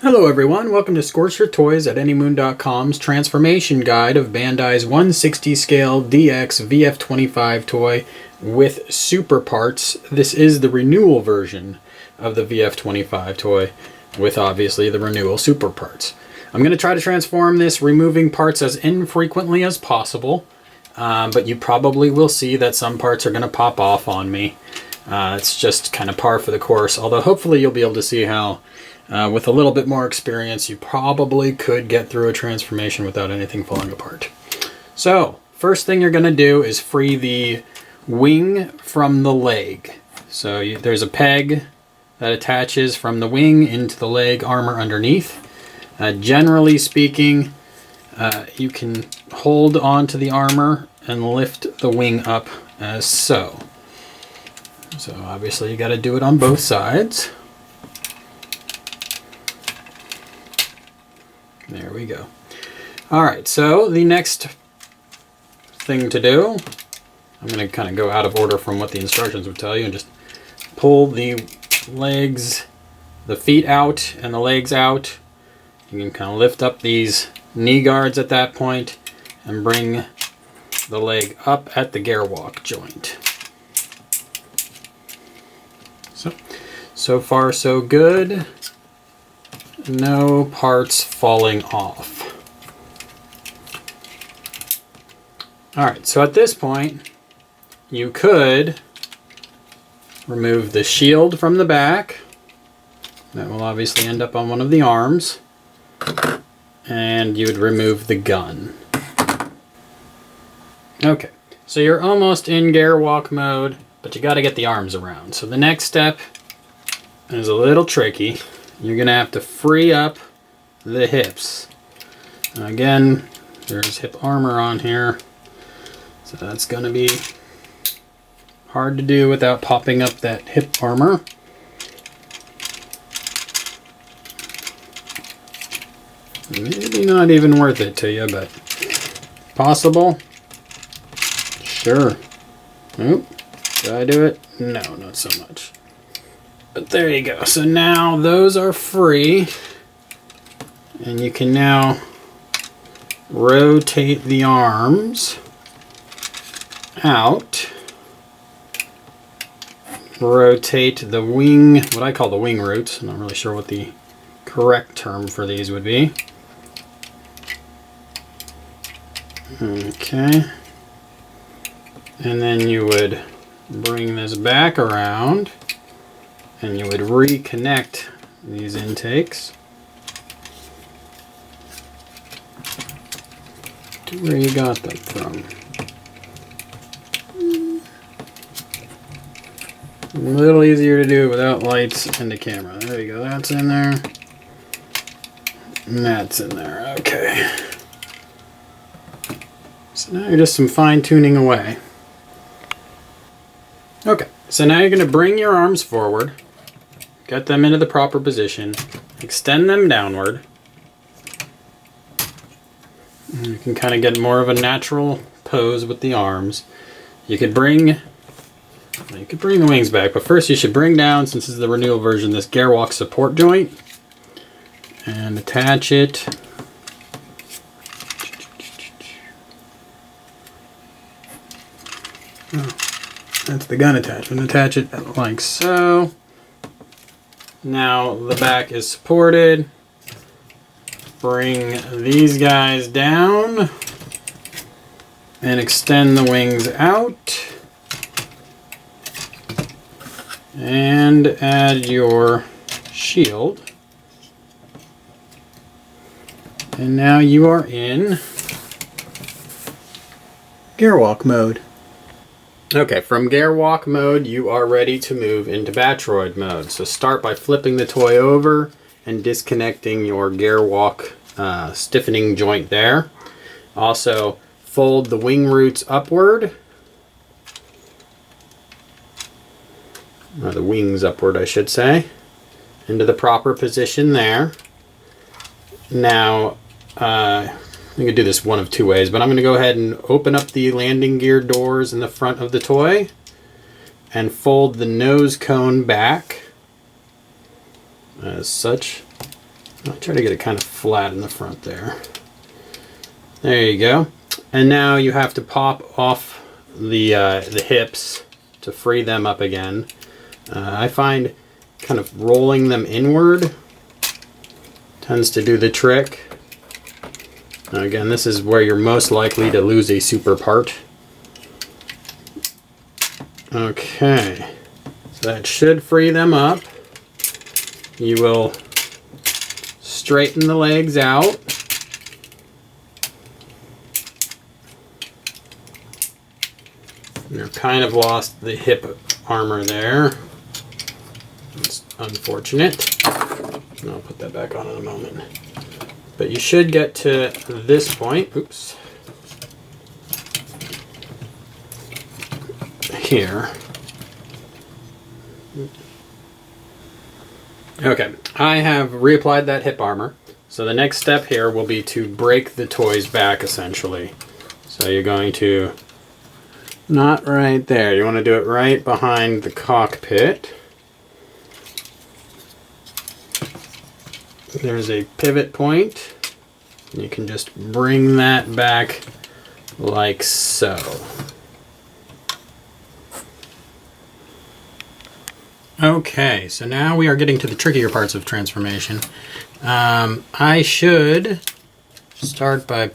Hello everyone, welcome to Scorched Earth Toys at anymoon.com's transformation guide of Bandai's 1/60 scale DX VF-25 toy with super parts. This is the renewal version of the VF-25 toy with obviously the renewal super parts. I'm going to try to transform this, removing parts as infrequently as possible, but you probably will see that some parts are going to pop off on me. It's just kind of par for the course, although hopefully you'll be able to see how with a little bit more experience, you probably could get through a transformation without anything falling apart. So, first thing you're going to do is free the wing from the leg. So there's a peg that attaches from the wing into the leg armor underneath. Generally speaking, you can hold onto the armor and lift the wing up as so. So obviously you got to do it on both sides. There we go. Alright, so the next thing to do, I'm going to kind of go out of order from what the instructions would tell you and just pull the legs, the feet out and the legs out. You can kind of lift up these knee guards at that point and bring the leg up at the gear walk joint. So far so good. No parts falling off. Alright, so at this point, you could remove the shield from the back. That will obviously end up on one of the arms. And you would remove the gun. Okay, so you're almost in gear walk mode, but you got to get the arms around. So the next step is a little tricky. You're going to have to free up the hips. Now again, there's hip armor on here, so that's going to be hard to do without popping up that hip armor. Maybe not even worth it to you, but possible? Sure. Oop. Did I do it? No, not so much. But there you go. So now those are free. And you can now rotate the arms out. Rotate the wing, what I call the wing roots. I'm not really sure what the correct term for these would be. Okay. And then you would bring this back around. And you would reconnect these intakes to where you got them from. A little easier to do without lights and the camera. There you go, that's in there. And that's in there, okay. So now you're just some fine tuning away. Okay, so now you're going to bring your arms forward. Get them into the proper position, extend them downward. You can kind of get more of a natural pose with the arms. You could bring the wings back, but first you should bring down, since this is the renewal version, this gear walk support joint and attach it. Oh, that's the gun attachment. Attach it like so. Now the back is supported. Bring these guys down and extend the wings out. And add your shield. And now you are in gear walk mode. Okay, from gear walk mode, you are ready to move into Batroid mode. So start by flipping the toy over and disconnecting your gear walk stiffening joint there. Also, fold the wing roots upward. Or the wings upward, I should say. Into the proper position there. Now, you can do this one of two ways, but I'm going to go ahead and open up the landing gear doors in the front of the toy and fold the nose cone back as such. I'll try to get it kind of flat in the front there. There you go. And now you have to pop off the hips to free them up again. I find kind of rolling them inward tends to do the trick. Now again, this is where you're most likely to lose a super part. Okay, so that should free them up. You will straighten the legs out. You're kind of lost the hip armor there. It's unfortunate. I'll put that back on in a moment. But you should get to this point. Oops. Here. Okay, I have reapplied that hip armor. So the next step here will be to break the toys back, essentially. So you're going to, not right there, you want to do it right behind the cockpit. There's a pivot point. You can just bring that back like so. Okay, so now we are getting to the trickier parts of transformation. I should start by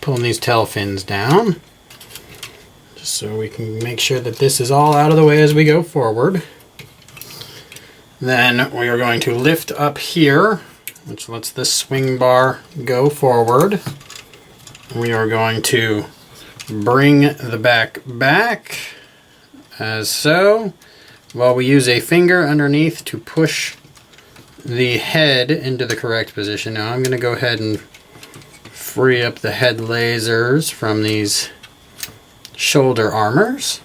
pulling these tail fins down, just so we can make sure that this is all out of the way as we go forward. Then we are going to lift up here, which lets the swing bar go forward. We are going to bring the back as so, while we use a finger underneath to push the head into the correct position. Now I'm going to go ahead and free up the head lasers from these shoulder armors.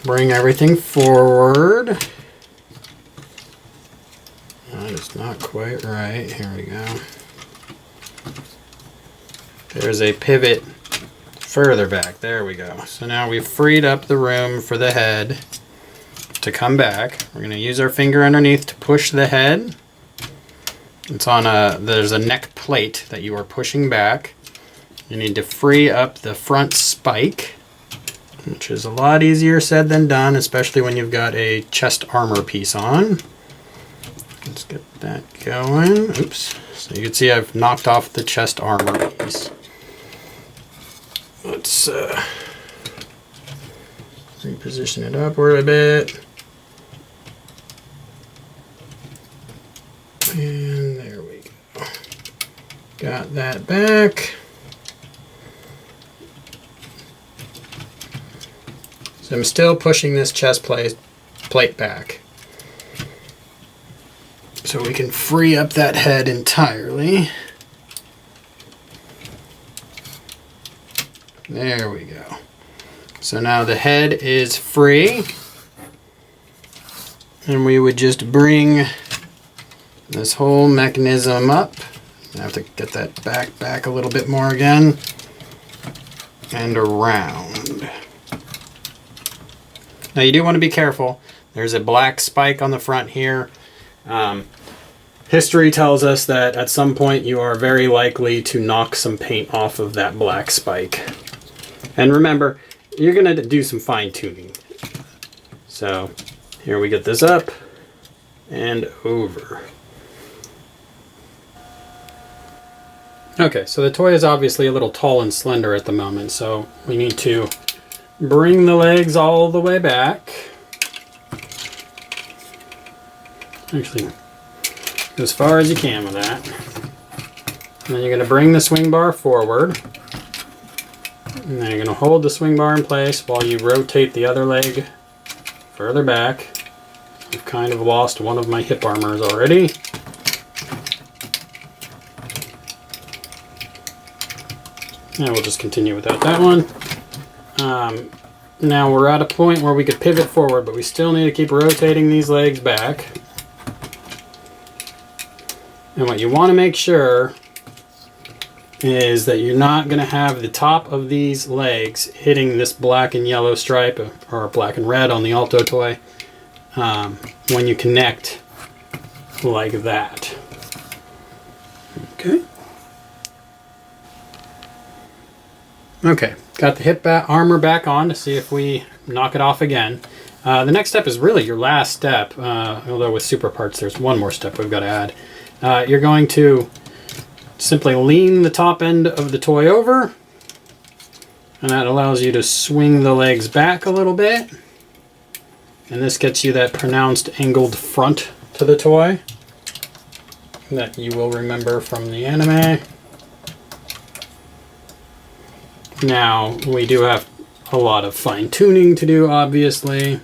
Bring everything forward. That is not quite right. Here we go. There's a pivot further back. There we go. So now we've freed up the room for the head to come back. We're going to use our finger underneath to push the head. It's on there's a neck plate that you are pushing back. You need to free up the front spike, which is a lot easier said than done, especially when you've got a chest armor piece on. Let's get that going. Oops. So you can see I've knocked off the chest armor piece. Let's reposition it upward a bit. And there we go. Got that back. So I'm still pushing this chest plate back, so we can free up that head entirely. There we go. So now the head is free, and we would just bring this whole mechanism up. I have to get that back a little bit more again, and around. Now you do want to be careful. There's a black spike on the front here. History tells us that at some point you are very likely to knock some paint off of that black spike. And remember, you're going to do some fine tuning. So here we get this up and over. Okay, so the toy is obviously a little tall and slender at the moment, so we need to bring the legs all the way back. Actually, go as far as you can with that. And then you're going to bring the swing bar forward. And then you're going to hold the swing bar in place while you rotate the other leg further back. I've kind of lost one of my hip armors already. And we'll just continue without that one. Now we're at a point where we could pivot forward, but we still need to keep rotating these legs back. And what you want to make sure is that you're not going to have the top of these legs hitting this black and yellow stripe, or black and red on the Alto toy, when you connect like that. Okay. Okay, got the hip armor back on to see if we knock it off again. The next step is really your last step, although with super parts there's one more step we've got to add. You're going to simply lean the top end of the toy over, and that allows you to swing the legs back a little bit. And this gets you that pronounced angled front to the toy that you will remember from the anime. Now, we do have a lot of fine-tuning to do, obviously,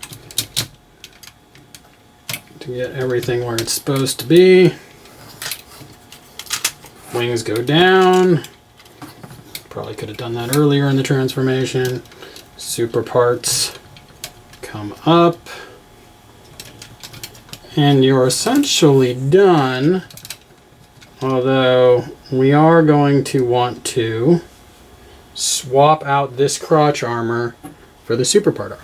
to get everything where it's supposed to be. Wings go down. Probably could have done that earlier in the transformation. Super parts come up. And you're essentially done, although we are going to want to swap out this crotch armor for the super part armor.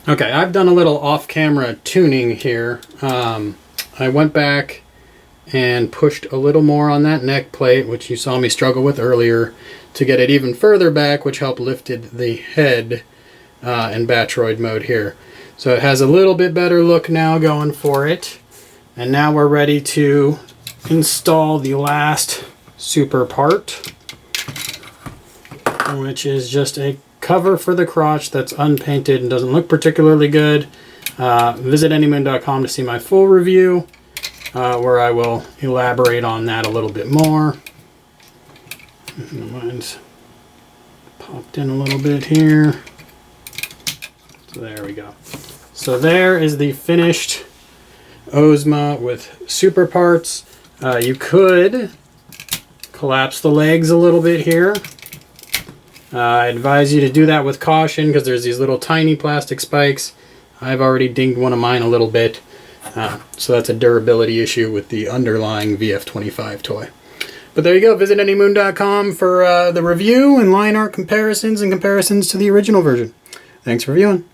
Okay, I've done a little off-camera tuning here. I went back and pushed a little more on that neck plate, which you saw me struggle with earlier, to get it even further back, which helped lifted the head in Batroid mode here. So it has a little bit better look now going for it. And now we're ready to install the last super part, which is just a cover for the crotch that's unpainted and doesn't look particularly good. Visit anymoon.com to see my full review, where I will elaborate on that a little bit more. Mine's popped in a little bit here. So there we go. So there is the finished Ozma with super parts. You could collapse the legs a little bit here. I advise you to do that with caution because there's these little tiny plastic spikes. I've already dinged one of mine a little bit. So that's a durability issue with the underlying VF-25 toy. But there you go. Visit anymoon.com for the review and line art comparisons and comparisons to the original version. Thanks for viewing.